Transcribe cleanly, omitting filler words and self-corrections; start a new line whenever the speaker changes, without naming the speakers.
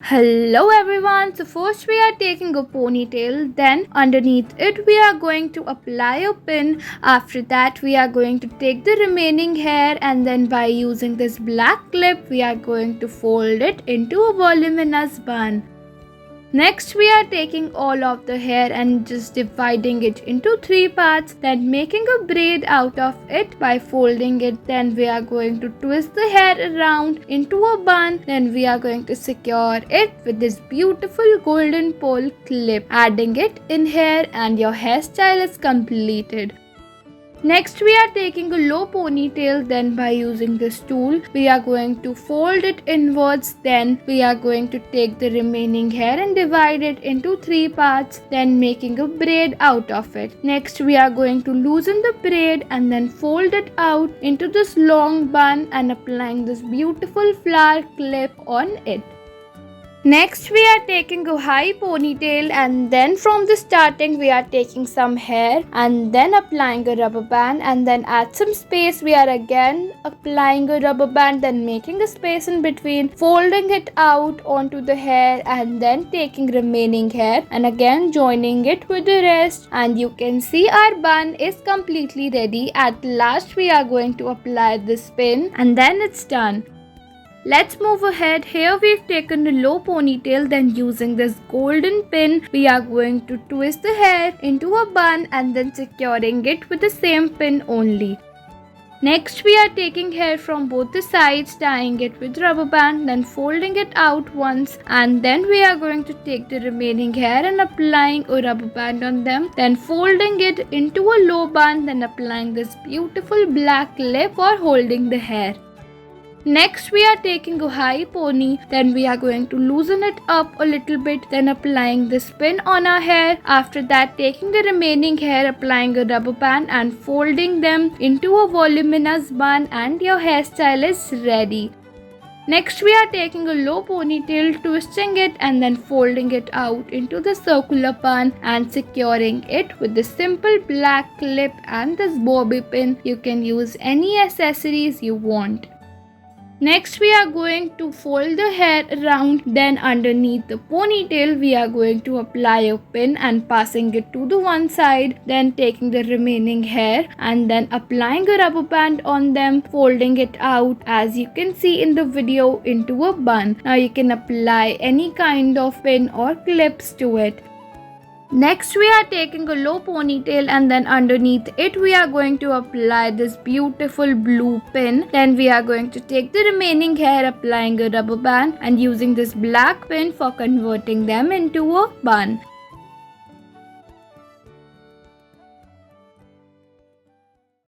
Hello everyone, so first we are taking a ponytail, then underneath it we are going to apply a pin. After that we are going to take the remaining hair and then by using this black clip we are going to fold it into a voluminous bun. Next we are taking all of the hair and just dividing it into 3 parts, then making a braid out of it by folding it. Then we are going to twist the hair around into a bun. Then we are going to secure it with this beautiful golden pole clip, adding it in here, and your hairstyle is completed. Next we are taking a low ponytail, then by using this tool we are going to fold it inwards. Then we are going to take the remaining hair and divide it into 3 parts, then making a braid out of it. Next we are going to loosen the braid and then fold it out into this long bun and applying this beautiful flower clip on it. Next we are taking a high ponytail and then from the starting we are taking some hair and then applying a rubber band, and then at some space we are again applying a rubber band, then making a space in between, folding it out onto the hair and then taking remaining hair and again joining it with the rest, and you can see our bun is completely ready. At last we are going to apply this pin and then it's done. Let's move ahead. Here we've taken a low ponytail, then using this golden pin we are going to twist the hair into a bun and then securing it with the same pin only. Next we are taking hair from both the sides, tying it with rubber band, then folding it out once, and then we are going to take the remaining hair and applying a rubber band on them, then folding it into a low bun, then applying this beautiful black clip for holding the hair. Next we are taking a high pony, then we are going to loosen it up a little bit, then applying this pin on our hair. After that taking the remaining hair, applying a rubber band and folding them into a voluminous bun, and your hairstyle is ready. Next we are taking a low ponytail, twisting it and then folding it out into the circular bun and securing it with the simple black clip and this bobby pin. You can use any accessories you want. Next we are going to fold the hair around, then underneath the ponytail we are going to apply a pin and passing it to the one side, then taking the remaining hair and then applying a rubber band on them, folding it out as you can see in the video into a bun. Now you can apply any kind of pin or clips to it. Next we are taking a low ponytail and then underneath it we are going to apply this beautiful blue pin. Then we are going to take the remaining hair, applying a rubber band and using this black pin for converting them into a bun.